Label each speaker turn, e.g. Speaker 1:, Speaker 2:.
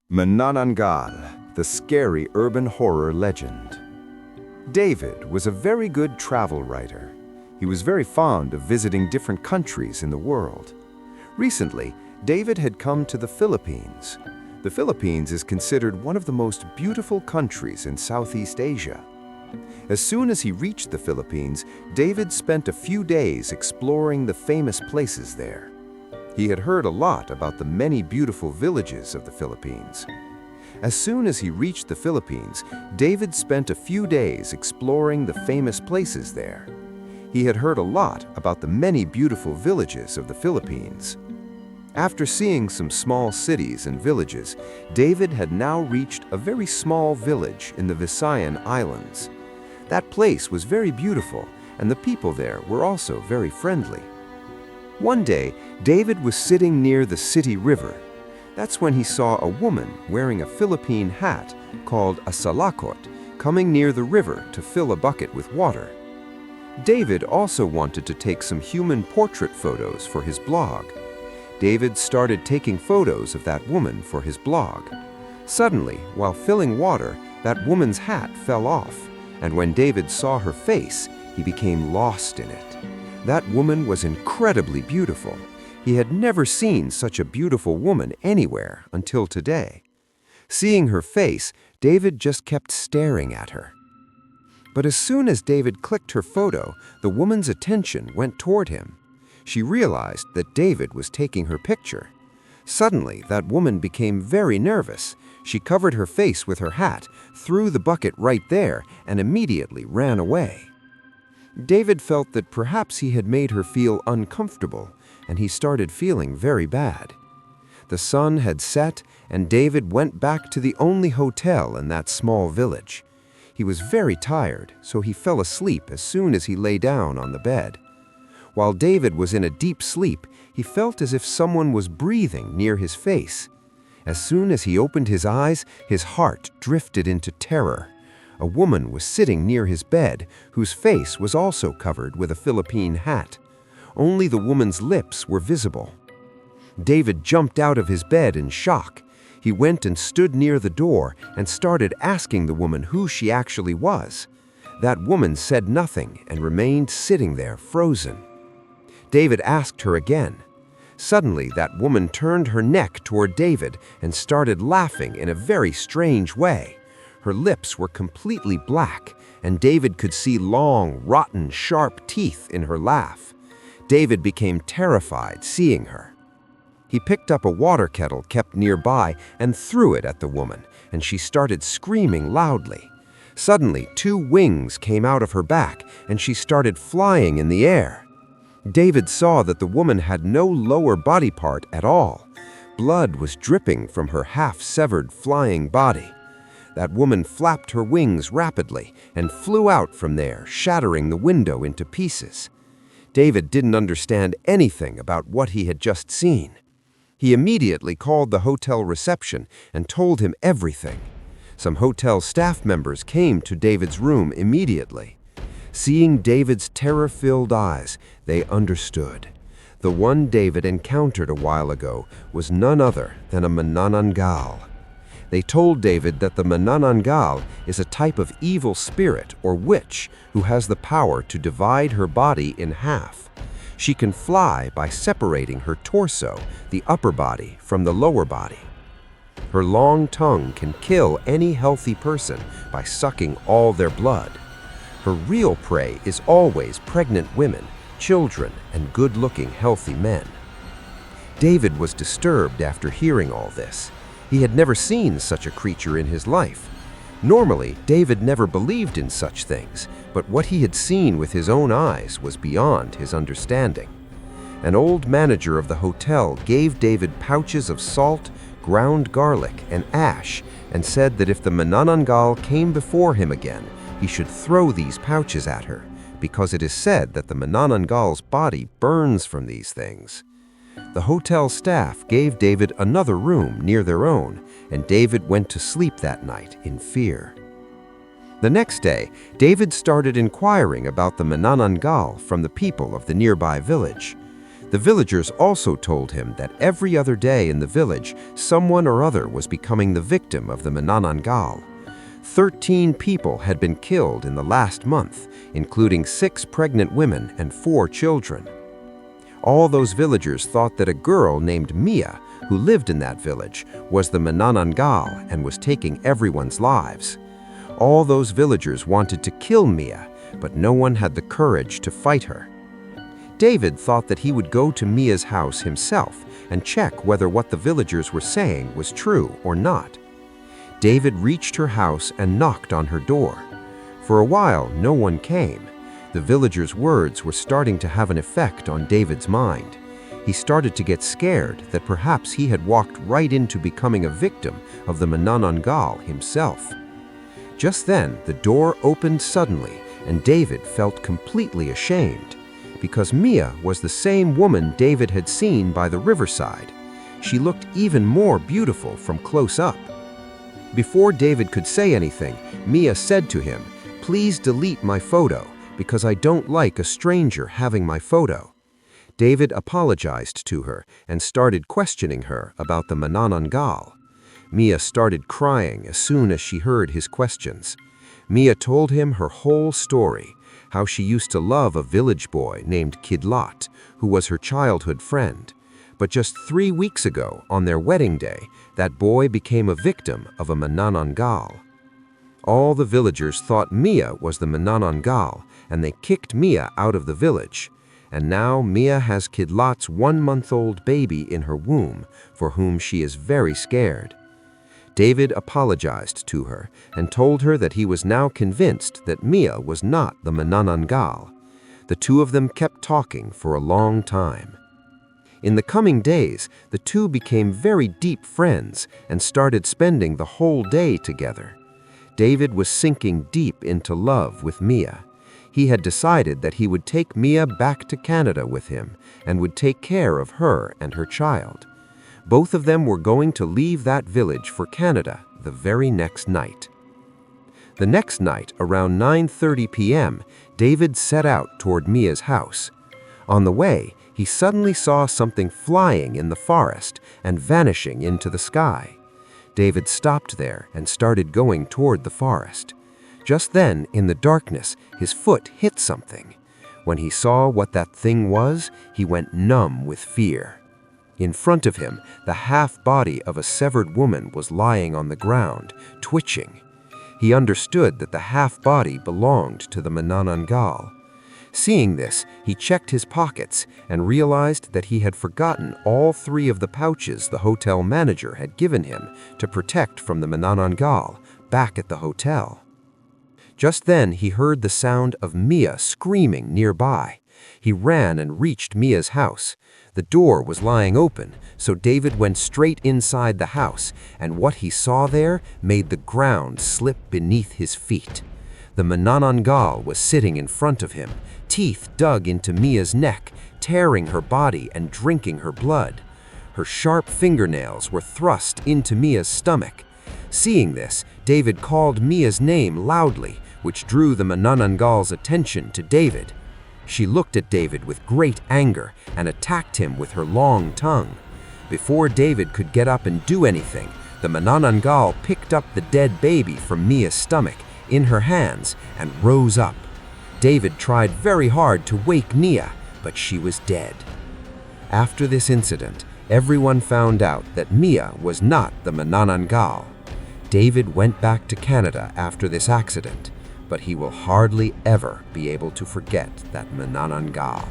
Speaker 1: Manananggal, the scary urban horror legend. David was a very good travel writer. He was very fond of visiting different countries in the world. Recently, David had come to the Philippines. The Philippines is considered one of the most beautiful countries in Southeast Asia. As soon as he reached the Philippines, David spent a few days exploring the famous places there. He had heard a lot about the many beautiful villages of the Philippines. As soon as he reached the Philippines, David spent a few days exploring the famous places there. He had heard a lot about the many beautiful villages of the Philippines. After seeing some small cities and villages, David had now reached a very small village in the Visayan Islands. That place was very beautiful, and the people there were also very friendly. One day, David was sitting near the city river. That's when he saw a woman wearing a Philippine hat called a salakot coming near the river to fill a bucket with water. David also wanted to take some human portrait photos for his blog. David started taking photos of that woman for his blog. Suddenly, while filling water, that woman's hat fell off, and when David saw her face, he became lost in it. That woman was incredibly beautiful. He had never seen such a beautiful woman anywhere until today. Seeing her face, David just kept staring at her. But as soon as David clicked her photo, the woman's attention went toward him. She realized that David was taking her picture. Suddenly, that woman became very nervous. She covered her face with her hat, threw the bucket right there, and immediately ran away. David felt that perhaps he had made her feel uncomfortable, and he started feeling very bad. The sun had set, and David went back to the only hotel in that small village. He was very tired, so he fell asleep as soon as he lay down on the bed. While David was in a deep sleep, he felt as if someone was breathing near his face. As soon as he opened his eyes, his heart drifted into terror. A woman was sitting near his bed, whose face was also covered with a Philippine hat. Only the woman's lips were visible. David jumped out of his bed in shock. He went and stood near the door and started asking the woman who she actually was. That woman said nothing and remained sitting there frozen. David asked her again. Suddenly, that woman turned her neck toward David and started laughing in a very strange way. Her lips were completely black, and David could see long, rotten, sharp teeth in her laugh. David became terrified seeing her. He picked up a water kettle kept nearby and threw it at the woman, and she started screaming loudly. Suddenly, 2 wings came out of her back, and she started flying in the air. David saw that the woman had no lower body part at all. Blood was dripping from her half-severed flying body. That woman flapped her wings rapidly and flew out from there, shattering the window into pieces. David didn't understand anything about what he had just seen. He immediately called the hotel reception and told him everything. Some hotel staff members came to David's room immediately. Seeing David's terror-filled eyes, they understood. The one David encountered a while ago was none other than a Manananggal. They told David that the Manananggal is a type of evil spirit or witch who has the power to divide her body in half. She can fly by separating her torso, the upper body, from the lower body. Her long tongue can kill any healthy person by sucking all their blood. Her real prey is always pregnant women, children, and good-looking, healthy men. David was disturbed after hearing all this. He had never seen such a creature in his life. Normally, David never believed in such things, but what he had seen with his own eyes was beyond his understanding. An old manager of the hotel gave David pouches of salt, ground garlic, and ash, and said that if the Manananggal came before him again, he should throw these pouches at her, because it is said that the Manananggal's body burns from these things. The hotel staff gave David another room near their own, and David went to sleep that night in fear. The next day, David started inquiring about the Manananggal from the people of the nearby village. The villagers also told him that every other day in the village, someone or other was becoming the victim of the Manananggal. 13 people had been killed in the last month, including 6 pregnant women and 4 children. All those villagers thought that a girl named Mia, who lived in that village, was the Manananggal and was taking everyone's lives. All those villagers wanted to kill Mia, but no one had the courage to fight her. David thought that he would go to Mia's house himself and check whether what the villagers were saying was true or not. David reached her house and knocked on her door. For a while, no one came. The villagers' words were starting to have an effect on David's mind. He started to get scared that perhaps he had walked right into becoming a victim of the Manananggal himself. Just then, the door opened suddenly, and David felt completely ashamed, because Mia was the same woman David had seen by the riverside. She looked even more beautiful from close up. Before David could say anything, Mia said to him, "Please delete my photo, because I don't like a stranger having my photo." David apologized to her and started questioning her about the Manananggal. Mia started crying as soon as she heard his questions. Mia told him her whole story, how she used to love a village boy named Kidlat, who was her childhood friend. But just 3 weeks ago, on their wedding day, that boy became a victim of a Manananggal. All the villagers thought Mia was the Manananggal, and they kicked Mia out of the village. And now Mia has Kidlat's 1-month-old baby in her womb, for whom she is very scared. David apologized to her and told her that he was now convinced that Mia was not the Manananggal. The two of them kept talking for a long time. In the coming days, the two became very deep friends and started spending the whole day together. David was sinking deep into love with Mia. He had decided that he would take Mia back to Canada with him and would take care of her and her child. Both of them were going to leave that village for Canada the very next night. The next night, around 9:30 p.m., David set out toward Mia's house. On the way, he suddenly saw something flying in the forest and vanishing into the sky. David stopped there and started going toward the forest. Just then, in the darkness, his foot hit something. When he saw what that thing was, he went numb with fear. In front of him, the half-body of a severed woman was lying on the ground, twitching. He understood that the half-body belonged to the Manananggal. Seeing this, he checked his pockets and realized that he had forgotten all 3 of the pouches the hotel manager had given him to protect from the Manananggal back at the hotel. Just then, he heard the sound of Mia screaming nearby. He ran and reached Mia's house. The door was lying open, so David went straight inside the house, and what he saw there made the ground slip beneath his feet. The Manananggal was sitting in front of him, teeth dug into Mia's neck, tearing her body and drinking her blood. Her sharp fingernails were thrust into Mia's stomach. Seeing this, David called Mia's name loudly, which drew the Manananggal's attention to David. She looked at David with great anger and attacked him with her long tongue. Before David could get up and do anything, the Manananggal picked up the dead baby from Mia's stomach in her hands and rose up. David tried very hard to wake Mia, but she was dead. After this incident, everyone found out that Mia was not the Manananggal. David went back to Canada after this accident, but he will hardly ever be able to forget that Manananggal.